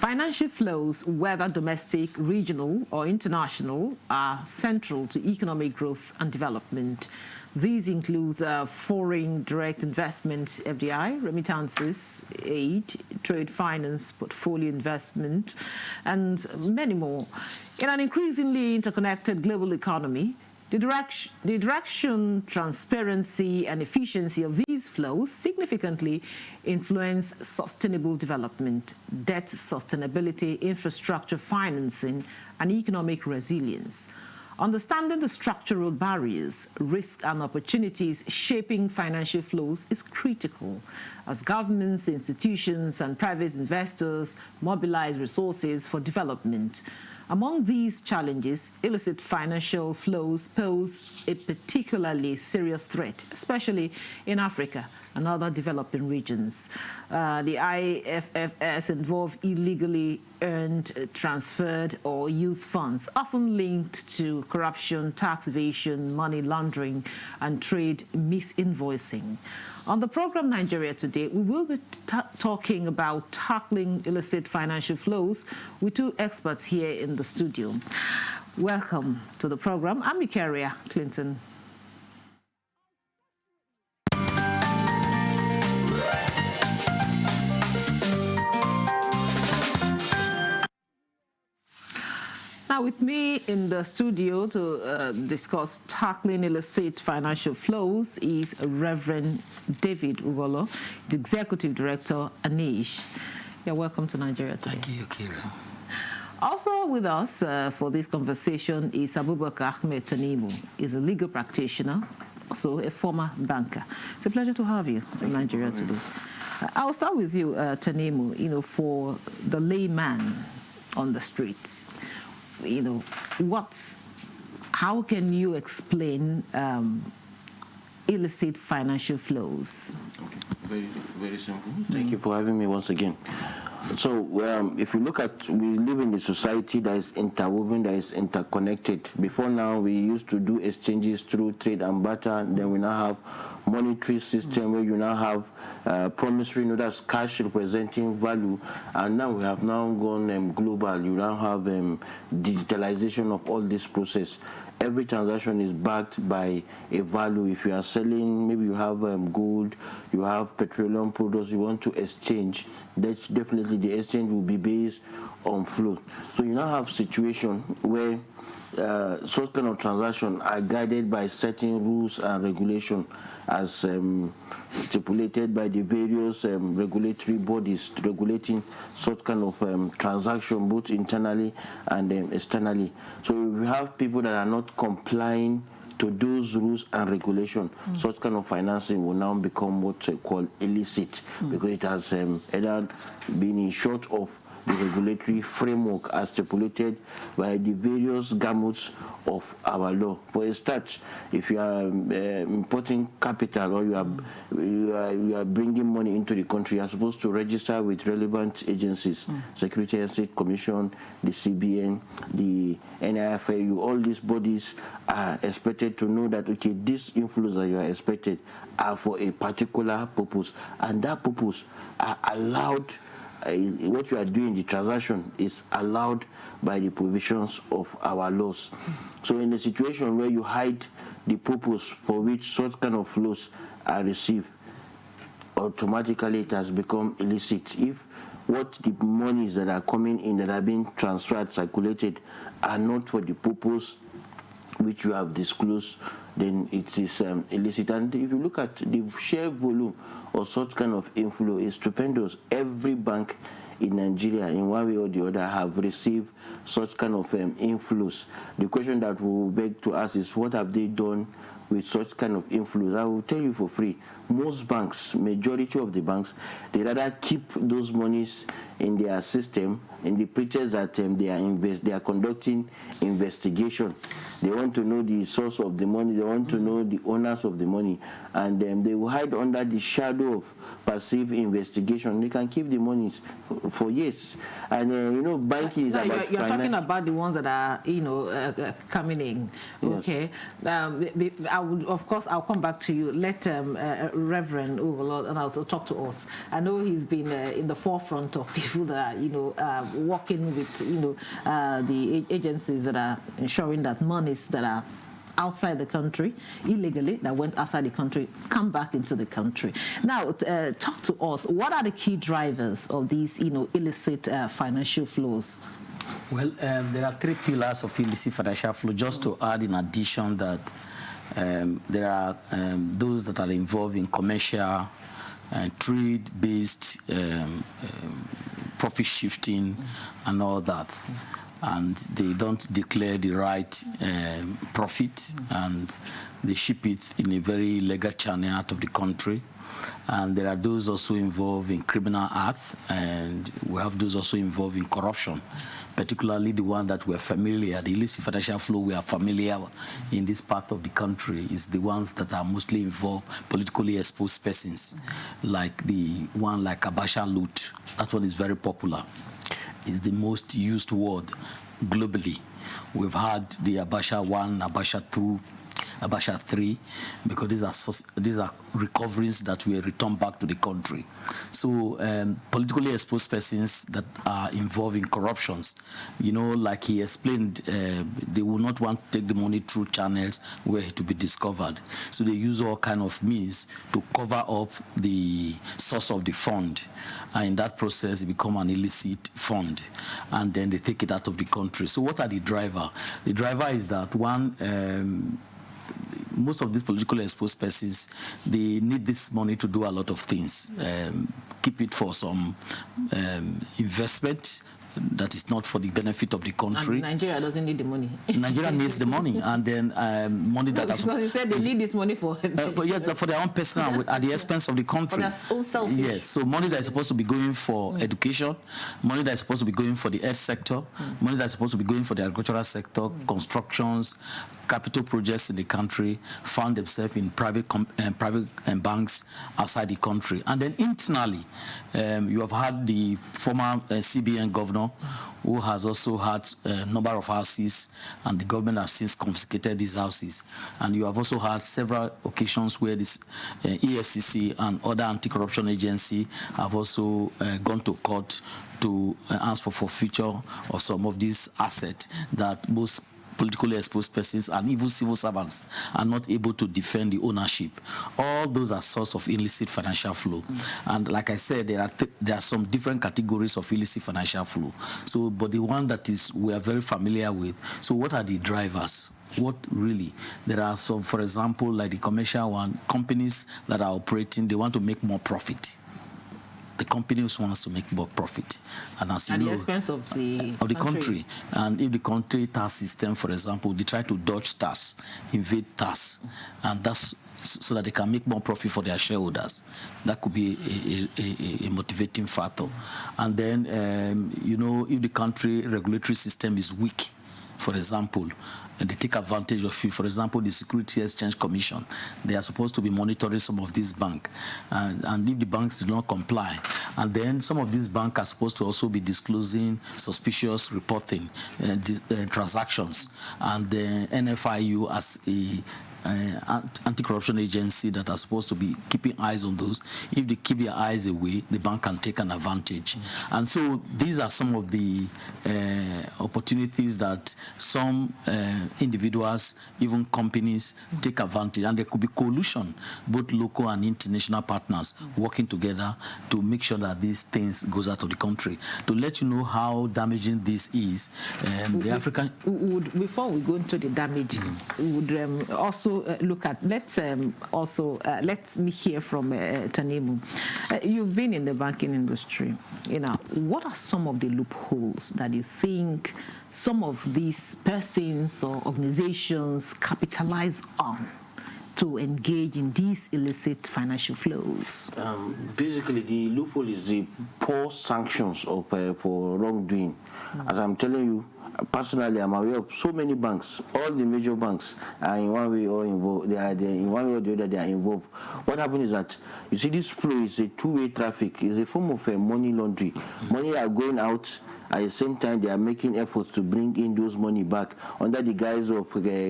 Financial flows, whether domestic, regional, or international, are central to economic growth and development. These include foreign direct investment, FDI, remittances, aid, trade finance, portfolio investment, and many more. In an increasingly interconnected global economy, the direction, transparency, and efficiency of these flows significantly influence sustainable development, debt sustainability, infrastructure financing, and economic resilience. Understanding the structural barriers, risks, and opportunities shaping financial flows is critical as governments, institutions, and private investors mobilize resources for development. Among these challenges, illicit financial flows pose a particularly serious threat, especially in Africa and other developing regions. The IFFs involve illegally earned, transferred, or used funds, often linked to corruption, tax evasion, money laundering, and trade misinvoicing. On the program Nigeria Today, we will be talking about tackling illicit financial flows with two experts here in the studio. Welcome to the program. I'm Eucharia Clinton. Now, with me in the studio to discuss tackling illicit financial flows is Reverend David Ugolo, the Executive Director, Anish. You're welcome to Nigeria Today. Thank you, Kira. Also with us for this conversation is Abubakar Ahmed Tanimu. He's a legal practitioner, also a former banker. It's a pleasure to have you in Nigeria Today. I'll start with you, Tanimu. For the layman on the streets, how can you explain illicit financial flows? Okay. Very, very simple. Thank you for having me once again. So if you look at, we live in a society that is interwoven, that is interconnected. Before now, we used to do exchanges through trade and barter. Then we now have monetary system where you now have promissory note, that's cash representing value, and now we have now gone global. You now have digitalization of all this process. Every transaction is backed by a value. If you are selling, maybe you have gold, you have petroleum products, you want to exchange, that's definitely the exchange will be based on flow. So you now have situation where such kind of transactions are guided by certain rules and regulation as stipulated by the various regulatory bodies regulating such kind of transaction both internally and externally. So if we have people that are not complying to those rules and regulation, such kind of financing will now become what they call illicit, because it has either been in short of the regulatory framework as stipulated by the various gamuts of our law. For a start, if you are importing capital or you are bringing money into the country, you are supposed to register with relevant agencies, Security and State Commission, the CBN, the NIFAU. All these bodies are expected to know that, okay, these inflows that you are expected are for a particular purpose, and that purpose are allowed. What you are doing, the transaction, is allowed by the provisions of our laws. So in a situation where you hide the purpose for which such kind of flows are received, automatically it has become illicit. If what the monies that are coming in, that are being transferred, circulated, are not for the purpose which you have disclosed, then it is illicit. And if you look at the sheer volume of such kind of inflow, is stupendous. Every bank in Nigeria, in one way or the other, have received such kind of inflows. The question that we will beg to ask is, what have they done with such kind of inflows? I will tell you for free. Most banks, majority of the banks, they rather keep those monies in their system in the pretense that they are conducting investigation. They want to know the source of the money, they want to know the owners of the money, and they will hide under the shadow of passive investigation. They can keep the monies for years. And banking is about... you're talking about the ones that are, coming in. Yes. Okay. I would, of course, I'll come back to you. Let Reverend Overlord and I'll talk to us. I know he's been in the forefront of people that are, working with, the agencies that are ensuring that monies that are outside the country, illegally, that went outside the country, come back into the country. Now, talk to us. What are the key drivers of these, illicit financial flows? Well, there are three pillars of illicit financial flow. Just to add in addition that there are those that are involved in commercial trade-based profit shifting and all that. And they don't declare the right profit, and they ship it in a very legal channel out of the country. And there are those also involved in criminal acts, and we have those also involved in corruption, particularly the one that we're familiar, the illicit financial flow we are familiar in this part of the country is the ones that are mostly involved politically exposed persons, like the one like Abacha loot. That one is very popular. Is the most used word globally. We've had the Abacha 1, Abacha 2, Abacha 3, because these are recoveries that were returned back to the country. So politically exposed persons that are involved in corruptions, like he explained, they will not want to take the money through channels where it to be discovered. So they use all kind of means to cover up the source of the fund. And in that process, it become an illicit fund. And then they take it out of the country. So what are the driver? The driver is that one, most of these politically exposed persons, they need this money to do a lot of things. Keep it for some investment that is not for the benefit of the country. And Nigeria doesn't need the money. Nigeria needs the money, and then money that... Because you said they need this money for... yes, for their own personal, at the expense of the country. For their own selfish. Yes, so money that is supposed to be going for education, money that is supposed to be going for the health sector, money that is supposed to be going for the agricultural sector, constructions, capital projects in the country, found themselves in private banks outside the country. And then internally, you have had the former CBN governor, who has also had a number of houses, and the government has since confiscated these houses. And you have also had several occasions where this EFCC and other anti-corruption agency have also gone to court to ask for forfeiture of some of these assets that most politically exposed persons and even civil servants are not able to defend the ownership. All those are source of illicit financial flow. And like I said, there are some different categories of illicit financial flow. So, but the one that we are very familiar with. So what are the drivers? What really? There are some, for example, like the commercial one, companies that are operating, they want to make more profit. The company wants to make more profit, and as you know, at the expense of the country. And if the country tax system, for example, they try to dodge tax, evade tax, and that's so that they can make more profit for their shareholders. That could be a motivating factor. And then, if the country regulatory system is weak, for example, and they take advantage of it. For example, the Security Exchange Commission, they are supposed to be monitoring some of these banks. And if the banks do not comply, and then some of these banks are supposed to also be disclosing suspicious reporting transactions. And the NFIU as a anti-corruption agency that are supposed to be keeping eyes on those. If they keep their eyes away, the bank can take an advantage. And so these are some of the opportunities that some individuals, even companies, take advantage. And there could be coalition, both local and international partners working together to make sure that these things goes out of the country. To let you know how damaging this is, the African... Before we go into the damage, we would also look at, let me hear from Tanimu. You've been in the banking industry. What are some of the loopholes that you think some of these persons or organizations capitalize on to engage in these illicit financial flows? Basically, the loophole is the poor sanctions for wrongdoing. As I'm telling you, personally, I'm aware of so many banks. All the major banks are in one way or involved. They are in one way or the other. They are involved. What happens is that you see this flow is a two-way traffic. It's a form of money laundry. Money are going out. At the same time, they are making efforts to bring in those money back under the guise of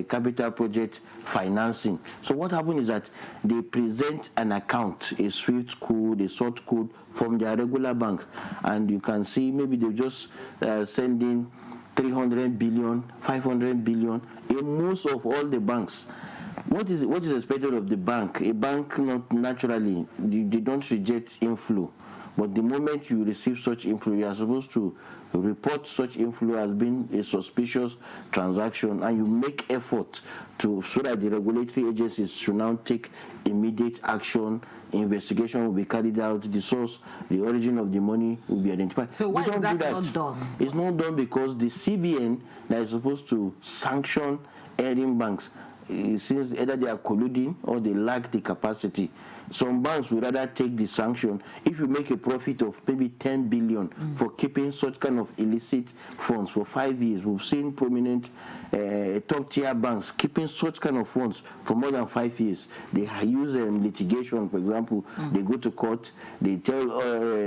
capital project financing. So what happens is that they present an account, a SWIFT code, a sort code from their regular bank, and you can see maybe they just send in 300 billion, 500 billion in most of all the banks. What is expected of the bank? A bank, not naturally, they don't reject inflow. But the moment you receive such inflow, you are supposed to report such inflow as being a suspicious transaction, and you make effort so that the regulatory agencies should now take immediate action. Investigation will be carried out. The source, the origin of the money will be identified. So why is that not done? It's not done because the CBN that is supposed to sanction erring banks, since either they are colluding or they lack the capacity. Some banks would rather take the sanction. If you make a profit of maybe 10 billion for keeping such kind of illicit funds for 5 years, we've seen prominent top-tier banks keeping such kind of funds for more than 5 years. They use litigation, for example. They go to court. They tell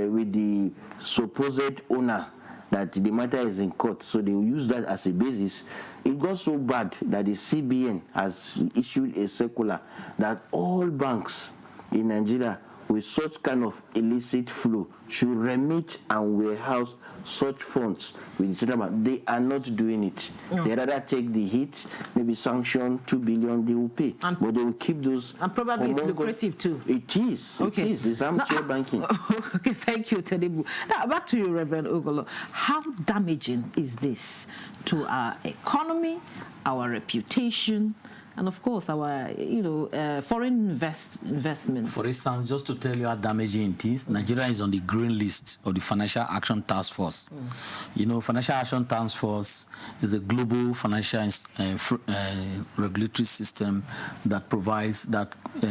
with the supposed owner that the matter is in court, so they will use that as a basis. It got so bad that the CBN has issued a circular that all banks in Nigeria with such kind of illicit flow should remit and warehouse such funds with the central bank. They are not doing it. No. They rather take the hit, maybe sanction 2 billion, they will pay. But they will keep those. And probably it's lucrative too. It is. Okay. It is. It's armchair banking. Okay, thank you, Tedibu. Now, back to you, Reverend Ogolo. How damaging is this to our economy, our reputation, and of course our foreign investments? For instance, just to tell you how damaging it is, Nigeria is on the green list of the Financial Action Task Force. Financial Action Task Force is a global financial regulatory system that provides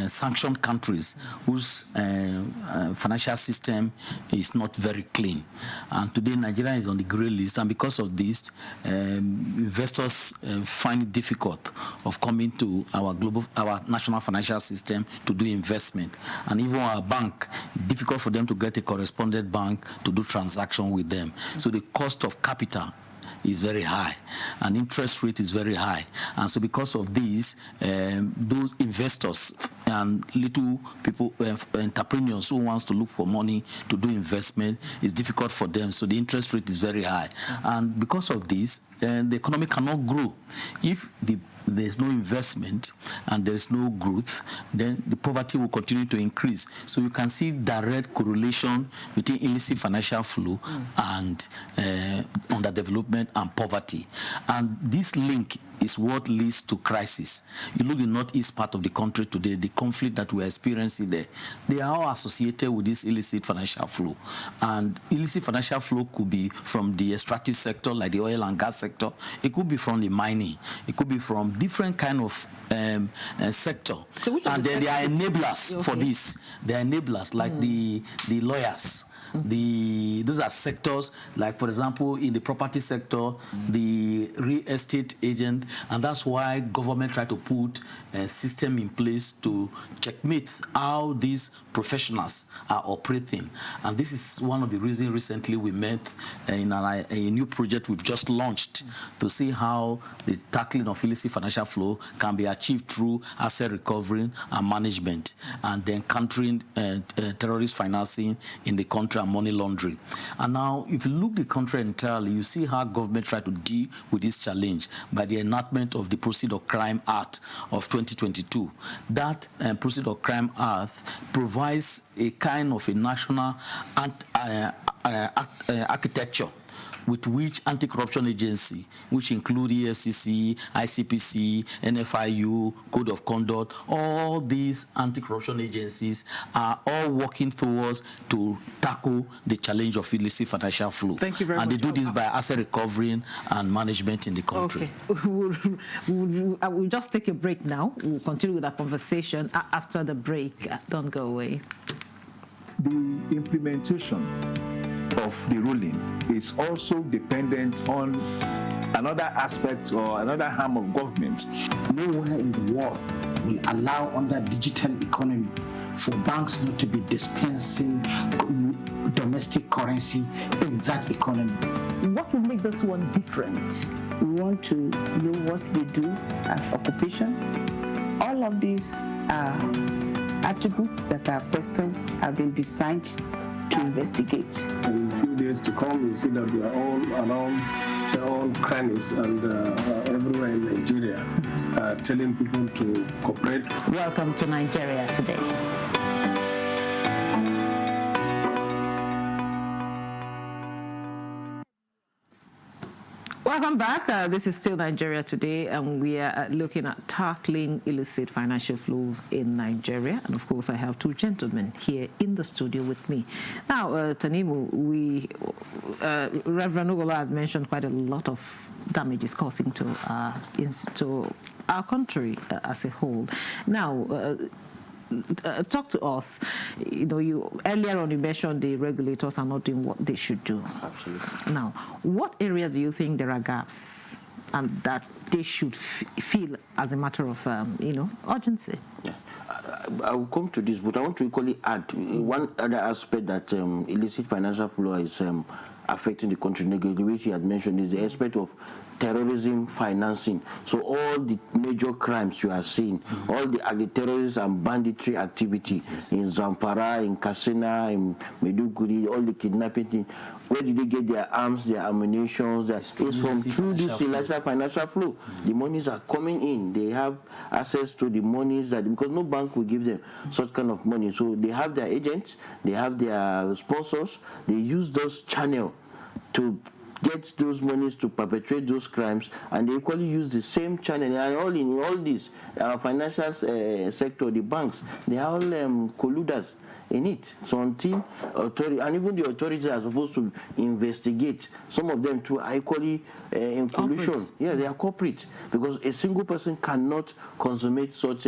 sanction countries whose financial system is not very clean. And today Nigeria is on the green list, and because of this, investors find it difficult of coming to our national financial system to do investment, and even our bank, difficult for them to get a correspondent bank to do transaction with them. So the cost of capital is very high, and interest rate is very high. And so because of this, those investors and little people, entrepreneurs who wants to look for money to do investment, is difficult for them. So the interest rate is very high. And because of this, the economy cannot grow. If there's no investment and there's no growth, then the poverty will continue to increase. So you can see direct correlation between illicit financial flow and underdevelopment and poverty. And this link is what leads to crisis. You look at the northeast part of the country today, the conflict that we're experiencing there, they are all associated with this illicit financial flow. And illicit financial flow could be from the extractive sector, like the oil and gas sector. It could be from the mining. It could be from different kind of sector. So and then there are enablers for this. There are enablers like the lawyers. Those are sectors, like for example in the property sector, the real estate agent, and that's why government try to put a system in place to checkmate how these professionals are operating. And this is one of the reasons recently we met in a new project we've just launched to see how the tackling of illicit financial flow can be achieved through asset recovery and management, and then countering terrorist financing in the country and money laundering. And now, if you look the country entirely, you see how government try to deal with this challenge by the enactment of the Proceed of Crime Act of 2022. That Proceed of Crime Act provides a kind of a national architecture with which anti-corruption agency, which include EFCC, ICPC, NFIU, Code of Conduct, all these anti-corruption agencies are all working towards to tackle the challenge of illicit financial flow. Thank you very much. And they do this by asset recovery and management in the country. Okay. We'll just take a break now. We'll continue with our conversation after the break. Yes. Don't go away. The implementation of the ruling is also dependent on a another aspect or another arm of government. Nowhere in the world will allow under digital economy for banks not to be dispensing domestic currency in that economy. What will make this one different? We want to know what they do as occupation. All of these are attributes that our questions have been designed to investigate. In a few days to come, you see that they are all around their own crannies and everywhere in Nigeria, telling people to cooperate. Welcome to Nigeria Today. Welcome back. This is still Nigeria Today, and we are looking at tackling illicit financial flows in Nigeria. And of course, I have two gentlemen here in the studio with me. Now, Tanimu, Reverend Ogola has mentioned quite a lot of damage is causing to our country as a whole. Now, talk to us. Earlier on you mentioned the regulators are not doing what they should do. Absolutely. Now, what areas do you think there are gaps and that they should feel as a matter of urgency? Yeah. I will come to this, but I want to equally add one other aspect that illicit financial flow is affecting the country negatively, which he had mentioned, is the aspect of terrorism financing. So all the major crimes you are seeing, all the agri-terrorism and banditry activity in Zamfara, in Katsina, in Maiduguri, all the kidnapping thing, where did they get their arms, their ammunition? It's through this illicit financial flow. The monies are coming in. They have access to the monies because no bank will give them such kind of money. So they have their agents, they have their sponsors. They use those channels to get those monies to perpetrate those crimes, and they equally use the same channel. And all this financial sector, the banks, they are all colluders in it. So until authority, and even the authorities are supposed to investigate, some of them too are equally in collusion. Yeah, they are corporate, because a single person cannot consummate such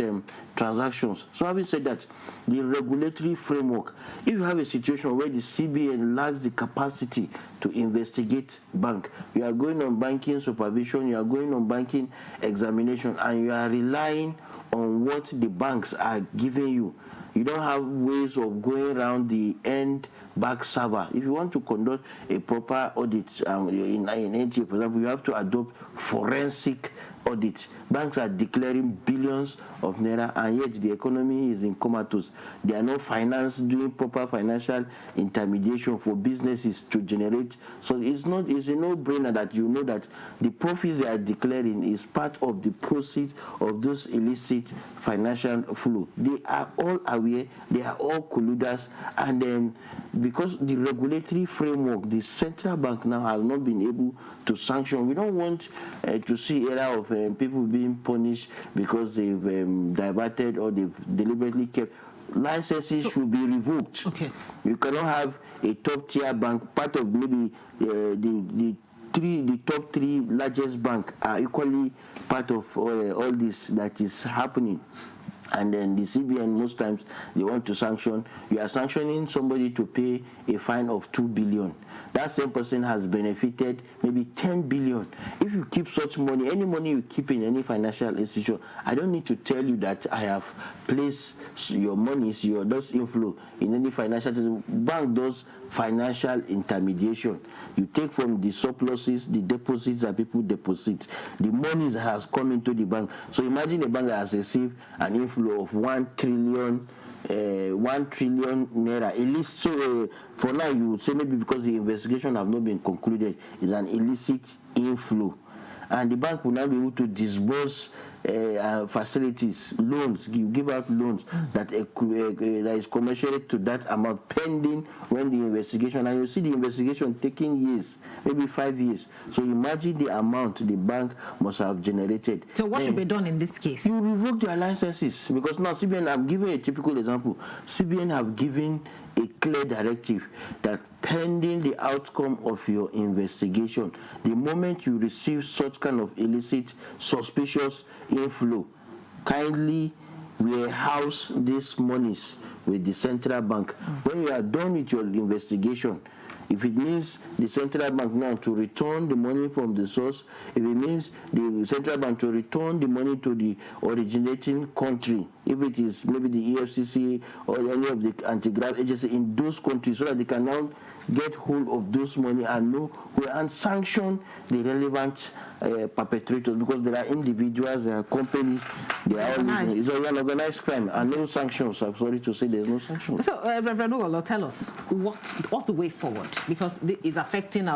transactions. So having said that, the regulatory framework, if you have a situation where the CBN lacks the capacity to investigate bank, you are going on banking supervision, you are going on banking examination, and you are relying on what the banks are giving you. You don't have ways of going around the end back server. If you want to conduct a proper audit in NTA, for example, you have to adopt forensic audit. Banks are declaring billions of naira, and yet the economy is in comatose. There are no doing proper financial intermediation for businesses to generate. So it's a no-brainer that you know that the profits they are declaring is part of the proceeds of those illicit financial flow. They are all aware, they are all colluders, and then because the regulatory framework, the central bank now has not been able to sanction. We don't want to see era of people being punished because they've diverted or they've deliberately kept. Licenses should be revoked. Okay. You cannot have a top-tier bank, part of maybe the top three largest bank are equally part of all this that is happening. And then the CBN, most times, they want to sanction. You are sanctioning somebody to pay a fine of 2 billion. That same person has benefited maybe 10 billion. If you keep such money, any money you keep in any financial institution, I don't need to tell you that I have placed your monies, those inflow in any financial institution. Bank does financial intermediation. You take from the surpluses, the deposits that people deposit, the monies that has come into the bank. So imagine a bank that has received an inflow of 1 trillion naira. At least, so for now you would say maybe because the investigation have not been concluded, is an illicit inflow, and the bank will now be able to disburse facilities, loans, you give out loans that is commensurate to that amount pending when the investigation, and you see the investigation taking years, maybe 5 years. So imagine the amount the bank must have generated. So what should be done in this case? You revoke their licenses, because now CBN, I'm giving a typical example. CBN have given a clear directive that pending the outcome of your investigation, the moment you receive such kind of illicit, suspicious inflow, kindly warehouse these monies with the central bank. When you are done with your investigation, If it means the central bank now to return the money from the source, if it means the central bank to return the money to the originating country, if it is maybe the EFCC or any of the anti-graft agency in those countries, so that they can now get hold of those money and know and sanction the relevant perpetrators, because there are individuals, there are companies, they are all it's an organized crime, and no sanctions. I'm sorry to say there's no sanctions. So, Reverend Ogolo, tell us what's the way forward, because it's affecting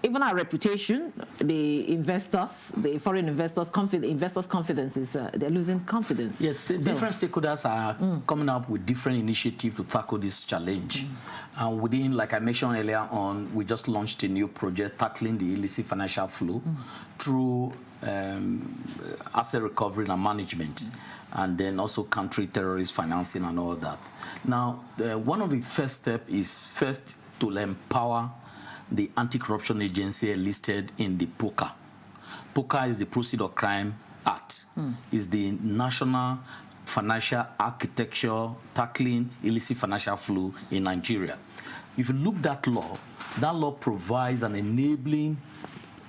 even our reputation. The investors, the foreign investors' confidence is they're losing confidence. Yes, different stakeholders are coming up with different initiatives to tackle this challenge. And within, like I mentioned earlier on, we just launched a new project tackling the illicit financial flow through asset recovery and management, and then also country terrorist financing and all that. Now, one of the first steps is first to empower the anti-corruption agency listed in the POCA. POCA is the Proceeds of Crime Act. Is the National Financial Architecture tackling illicit financial flow in Nigeria. If you look at that law provides an enabling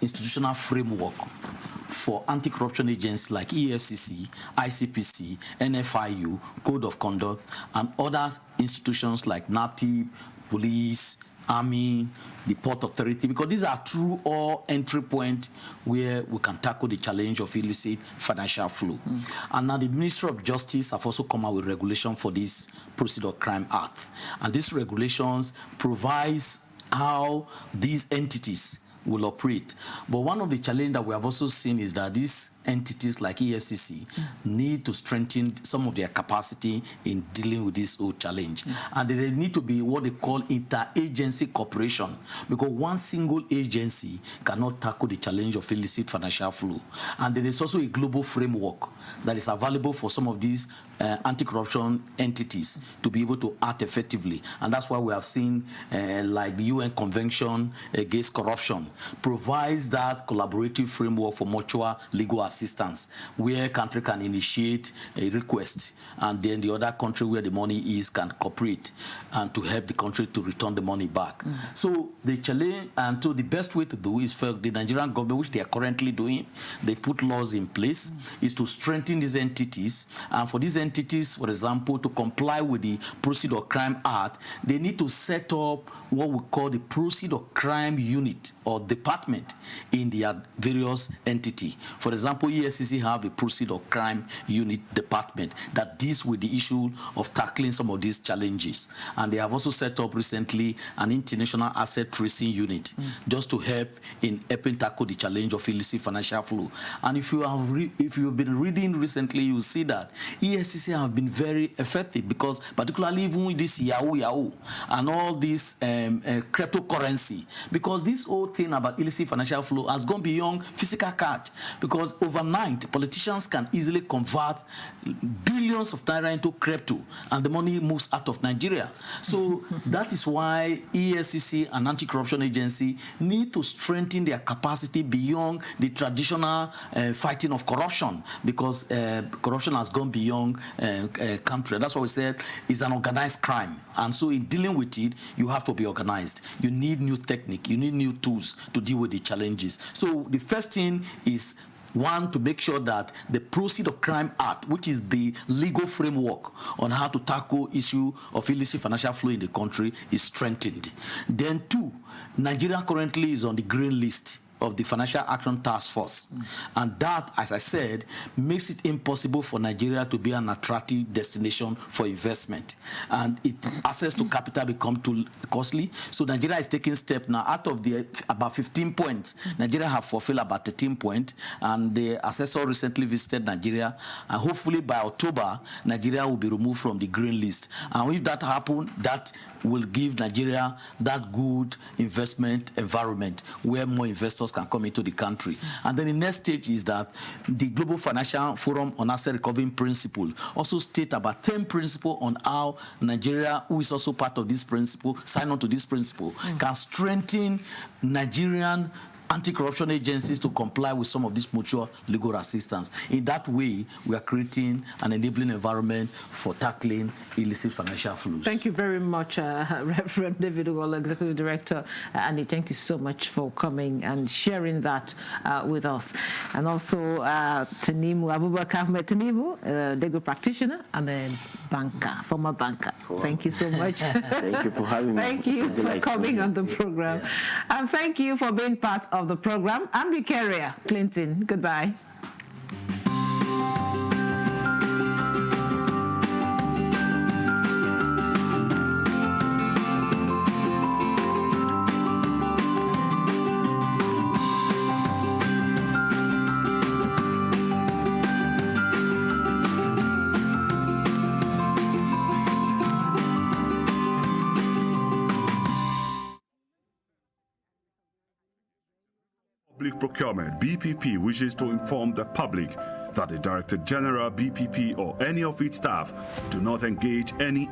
institutional framework for anti-corruption agencies like EFCC, ICPC, NFIU, Code of Conduct, and other institutions like NATIB, police, army, the port authority, because these are true all entry points where we can tackle the challenge of illicit financial flow. And now the Ministry of Justice have also come out with regulation for this Proceeds of Crime Act. And these regulations provides how these entities will operate. But one of the challenges that we have also seen is that these entities like EFCC need to strengthen some of their capacity in dealing with this whole challenge. And they need to be what they call interagency cooperation, because one single agency cannot tackle the challenge of illicit financial flow. And there is also a global framework that is available for some of these anti-corruption entities to be able to act effectively. And that's why we have seen like the UN Convention Against Corruption provides that collaborative framework for mutual legal assistance, where country can initiate a request, and then the other country where the money is can cooperate and to help the country to return the money back. So the challenge, and so the best way to do is for the Nigerian government, which they are currently doing, they put laws in place, is to strengthen these entities. And for these entities, for example, to comply with the Proceeds of Crime Act, they need to set up what we call the Proceeds of Crime Unit or department in their various entity. For example, EFCC have a Proceeds of Crime Unit department that deals with the issue of tackling some of these challenges. And they have also set up recently an international asset tracing unit just to help in helping tackle the challenge of illicit financial flow. And if you have been reading recently, you will see that EFCC have been very effective, because particularly even with this Yahoo and all this cryptocurrency, because this whole thing about illicit financial flow has gone beyond physical cash, because overnight politicians can easily convert billions of naira into crypto and the money moves out of Nigeria. So that is why EFCC and anti-corruption agency need to strengthen their capacity beyond the traditional fighting of corruption, because corruption has gone beyond country. That's why we said it's an organized crime, and so in dealing with it, you have to be organized. You need new technique, you need new tools to deal with the challenges. So the first thing is, one, to make sure that the Proceeds of Crime Act, which is the legal framework on how to tackle issue of illicit financial flow in the country, is strengthened. Then two, Nigeria currently is on the green list of the Financial Action Task Force. And that, as I said, makes it impossible for Nigeria to be an attractive destination for investment. And access to capital become too costly. So Nigeria is taking steps now. Out of the about 15 points, Nigeria have fulfilled about 13 points. And the assessor recently visited Nigeria. And hopefully by October, Nigeria will be removed from the green list. And if that happens, that will give Nigeria that good investment environment where more investors can come into the country. And then the next stage is that the Global Financial Forum on Asset Recovery Principle also state about 10 principles on how Nigeria, who is also part of this principle, sign on to this principle, can strengthen Nigerian anti-corruption agencies to comply with some of this mutual legal assistance. In that way, we are creating an enabling environment for tackling illicit financial flows. Thank you very much, Reverend David Uwala, Executive Director. Andy, thank you so much for coming and sharing that with us. And also Tanimu Abubakar Tanimu, legal practitioner and then banker, former banker. Wow. Thank you so much. Thank you for having me. Thank you for coming on the program. Yeah. And thank you for being part of the program. I'm Victoria Clinton. Goodbye. Public Procurement (BPP) wishes to inform the public that the Director General BPP or any of its staff do not engage any